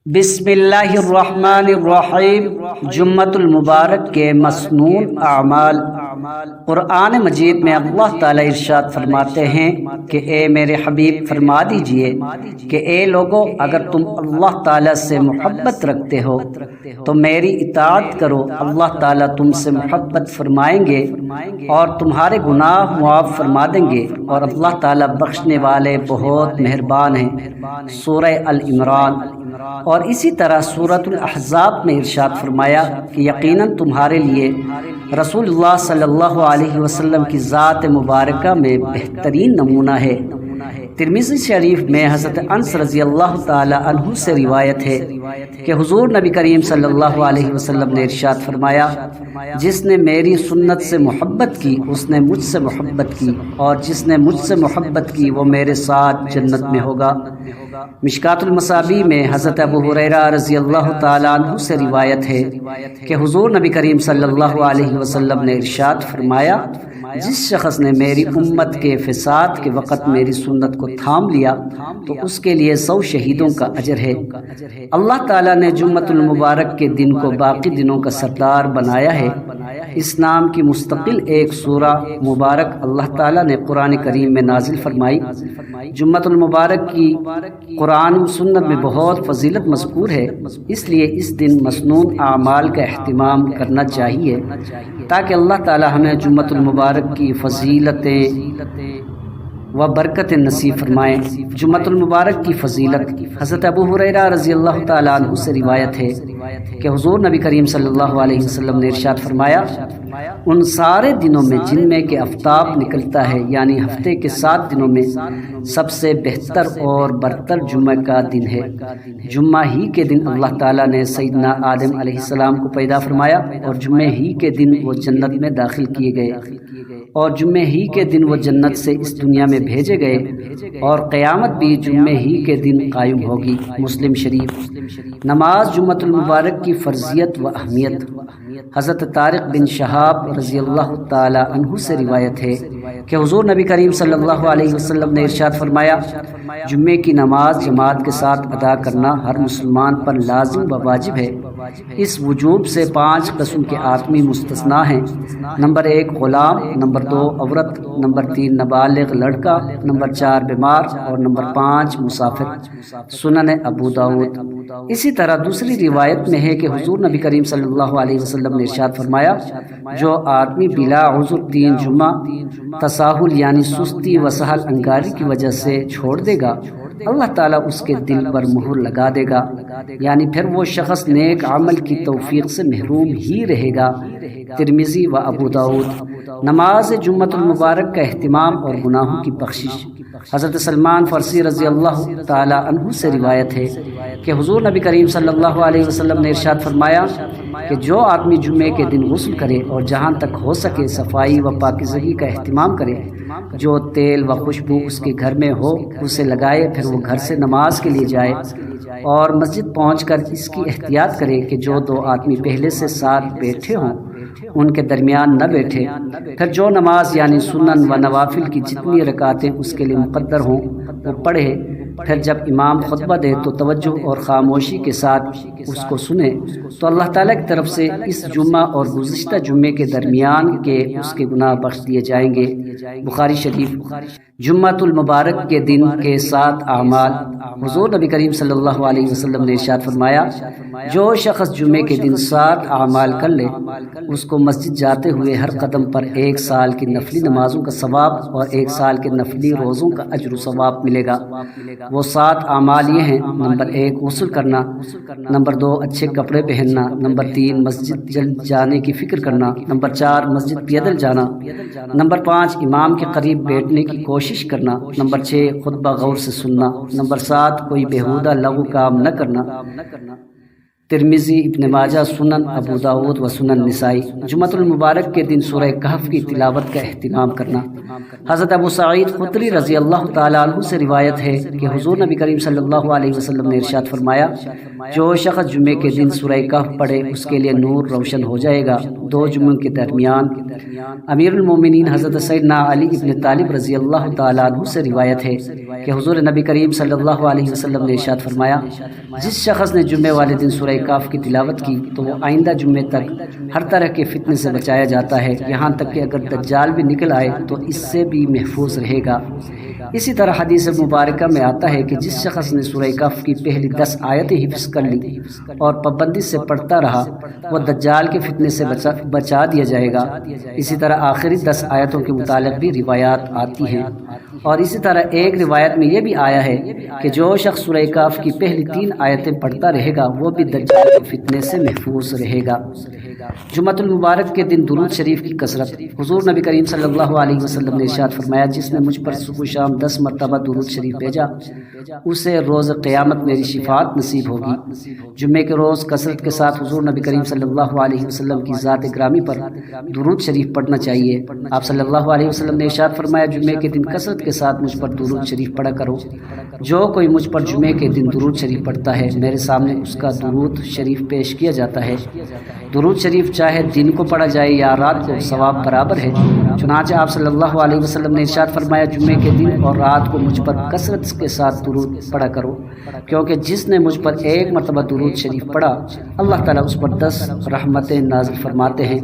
بسم اللہ الرحمن الرحیم۔ جمعۃ المبارک کے مسنون اعمال۔ قرآن مجید میں اللہ تعالیٰ ارشاد فرماتے ہیں کہ اے میرے حبیب فرما دیجئے کہ اے لوگو، اگر تم اللہ تعالیٰ سے محبت رکھتے ہو تو میری اطاعت کرو، اللہ تعالیٰ تم سے محبت فرمائیں گے اور تمہارے گناہ معاف فرما دیں گے، اور اللہ تعالیٰ بخشنے والے بہت مہربان ہیں۔ سورہ العمران۔ اور اسی طرح سورۃ الاحزاب میں ارشاد فرمایا کہ یقیناً تمہارے لیے رسول اللہ صلی اللہ علیہ وسلم کی ذات مبارکہ میں بہترین نمونہ ہے۔ ترمذی شریف میں حضرت انس رضی اللہ تعالی عنہ سے روایت ہے کہ حضور نبی کریم صلی اللہ علیہ وسلم نے ارشاد فرمایا، جس نے میری سنت سے محبت کی اس نے مجھ سے محبت کی، اور جس نے مجھ سے محبت کی وہ میرے ساتھ جنت میں ہوگا۔ مشکات المصابیح میں حضرت ابو ہریرہ رضی اللہ تعالی عنہ سے روایت ہے کہ حضور نبی کریم صلی اللہ علیہ وسلم نے ارشاد فرمایا، جس شخص نے میری امت کے فساد کے وقت میری سنت کو تھام لیا تو اس کے لیے 100 شہیدوں کا اجر ہے۔ اللہ تعالیٰ نے جمعۃ المبارک کے دن کو باقی دنوں کا سردار بنایا ہے۔ اس نام کی مستقل ایک سورہ مبارک اللہ تعالیٰ نے قرآن کریم میں نازل فرمائی۔ جمعۃ المبارک کی قرآن و سنت میں بہت فضیلت مذکور ہے، اس لیے اس دن مسنون اعمال کا اہتمام کرنا چاہیے تاکہ اللہ تعالیٰ ہمیں جمعۃ المبارک کی فضیلتیں و برکت نصیب فرمائیں۔ جمعۃ المبارک کی فضیلت۔ حضرت ابو ہریرہ رضی اللہ تعالیٰ عنہ سے روایت ہے کہ حضور نبی کریم صلی اللہ علیہ وسلم نے ارشاد فرمایا، ان سارے دنوں میں جن میں کہ آفتاب نکلتا ہے، یعنی ہفتے کے 7 دنوں میں سب سے بہتر اور برتر جمعہ کا دن ہے۔ جمعہ ہی کے دن اللہ تعالیٰ نے سیدنا آدم علیہ السلام کو پیدا فرمایا، اور جمعہ ہی کے دن وہ جنت میں داخل کیے گئے، اور جمعہ ہی کے دن وہ جنت سے اس دنیا میں بھیجے گئے، اور قیامت بھی جمعہ ہی کے دن قائم ہوگی۔ مسلم شریف۔ نماز جمعۃ المبارک کی فرضیت و اہمیت۔ حضرت طارق بن شہاب رضی اللہ تعالی عنہ سے روایت ہے کہ حضور نبی کریم صلی اللہ علیہ وسلم نے ارشاد فرمایا، جمعے کی نماز جماعت کے ساتھ ادا کرنا ہر مسلمان پر لازم و واجب ہے۔ اس وجوب سے 5 قسم کے آدمی مستثنا ہیں۔ نمبر 1 غلام، نمبر 2 عورت، نمبر 3 نابالغ لڑکا، نمبر 4 بیمار، اور نمبر 5 مسافر۔ سنن ابو داؤد۔ اسی طرح دوسری روایت میں ہے کہ حضور نبی کریم صلی اللہ علیہ وسلم نے ارشاد فرمایا، جو آدمی بلا عذر 3 جمعہ تساہل یعنی سستی و سہل انگاری کی وجہ سے چھوڑ دے گا، اللہ تعالیٰ اس کے دل پر مہر لگا دے گا، یعنی پھر وہ شخص نیک عمل کی توفیق سے محروم ہی رہے گا۔ ترمذی و ابو داؤد۔ نماز جمعۃ المبارک کا اہتمام اور گناہوں کی بخشش۔ حضرت سلمان فارسی رضی اللہ تعالی عنہ سے روایت ہے کہ حضور نبی کریم صلی اللہ علیہ وسلم نے ارشاد فرمایا کہ جو آدمی جمعے کے دن غسل کرے اور جہاں تک ہو سکے صفائی و پاکیزگی کا اہتمام کرے، جو تیل و خوشبو اس کے گھر میں ہو اسے لگائے، پھر وہ گھر سے نماز کے لیے جائے اور مسجد پہنچ کر اس کی احتیاط کرے کہ جو 2 آدمی پہلے سے ساتھ بیٹھے ہوں ان کے درمیان نہ بیٹھے، پھر جو نماز یعنی سنن و نوافل کی جتنی رکعتیں اس کے لیے مقدر ہوں وہ پڑھے، پھر جب امام خطبہ دے تو توجہ اور خاموشی کے ساتھ اس کو سنے، تو اللہ تعالیٰ کی طرف سے اس جمعہ اور گزشتہ جمعے کے درمیان کے اس کے گناہ بخش دیے جائیں گے۔ بخاری شریف۔ جمعۃ المبارک کے دن کے 7 اعمال۔ حضور نبی کریم صلی اللہ علیہ وسلم نے ارشاد فرمایا، جو شخص جمعے کے دن 7 اعمال کر لے، اس کو مسجد جاتے ہوئے ہر قدم پر 1 سال کی نفلی نمازوں کا ثواب اور 1 سال کے نفلی روزوں کا اجر و ثواب ملے گا۔ وہ 7 اعمال یہ ہیں: نمبر 1 غسل کرنا، نمبر 2 اچھے کپڑے پہننا، نمبر 3 مسجد جلد جانے کی فکر کرنا، نمبر 4 مسجد پیدل جانا، نمبر 5 امام کے قریب بیٹھنے کی کوشش کرنا، نمبر 6 خطبہ غور سے سننا، نمبر 7 کوئی بیہودہ لغو کام نہ کرنا۔ ترمذی، ابن ماجہ، سنن ابو داود و سنن نسائی۔ جمعۃ المبارک کے دن سورہ کہف کی تلاوت کا اہتمام کرنا۔ حضرت ابو سعید خدری رضی اللہ تعالیٰ عنہ سے روایت ہے کہ حضور نبی کریم صلی اللہ علیہ وسلم نے ارشاد فرمایا، جو شخص جمعے کے دن سورہ کہف پڑھے اس کے لیے نور روشن ہو جائے گا۔ دو جمعوں کے درمیان امیر المومنین حضرت سیدنا علی ابن طالب رضی اللہ تعالیٰ عنہ سے روایت ہے کہ حضور نبی کریم صلی اللہ علیہ وسلم نے ارشاد فرمایا، جس شخص نے جمعے والے دن سورہ کہف کی تلاوت کی تو وہ آئندہ جمعے تک ہر طرح کے فتنے سے بچایا جاتا ہے، یہاں تک کہ اگر دجال بھی نکل آئے تو اس سے بھی محفوظ رہے گا۔ اسی طرح حدیث مبارکہ میں آتا ہے کہ جس شخص نے سورہ کہف کی پہلی 10 آیتیں حفظ کر لی اور پابندی سے پڑھتا رہا وہ دجال کے فتنے سے بچا دیا جائے گا۔ اسی طرح آخری 10 آیتوں کے متعلق بھی روایات آتی ہیں، اور اسی طرح ایک روایت میں یہ بھی آیا ہے کہ جو شخص سورہ کہف کی پہلی 3 آیتیں پڑھتا رہے گا وہ بھی دجال کے فتنے سے محفوظ رہے گا۔ جمعۃ المبارک کے دن درود شریف کی کثرت۔ حضور نبی کریم صلی اللہ علیہ وسلم نے ارشاد فرمایا، جس نے مجھ پر صبح شام 10 مرتبہ درود شریف بھیجا اسے روز قیامت میری شفاعت نصیب ہوگی۔ جمعے کے روز کثرت کے ساتھ حضور نبی کریم صلی اللہ علیہ وسلم کی ذات گرامی پر درود شریف پڑھنا چاہیے۔ آپ صلی اللہ علیہ وسلم نے ارشاد فرمایا، جمعے کے دن کثرت کے ساتھ مجھ پر درود شریف پڑھا کرو۔ جو کوئی مجھ پر جمعے کے دن درود شریف پڑھتا ہے میرے سامنے اس کا درود شریف پیش کیا جاتا ہے۔ درود شریف چاہے دن کو پڑھا جائے یا رات کو ثواب برابر ہے۔ چنانچہ آپ صلی اللہ علیہ وسلم نے ارشاد فرمایا، جمعے کے دن اور رات کو مجھ پر کثرت کے ساتھ درود پڑھا کرو، کیونکہ جس نے مجھ پر ایک مرتبہ درود شریف پڑھا اللہ تعالیٰ اس پر 10 رحمتیں نازل فرماتے ہیں۔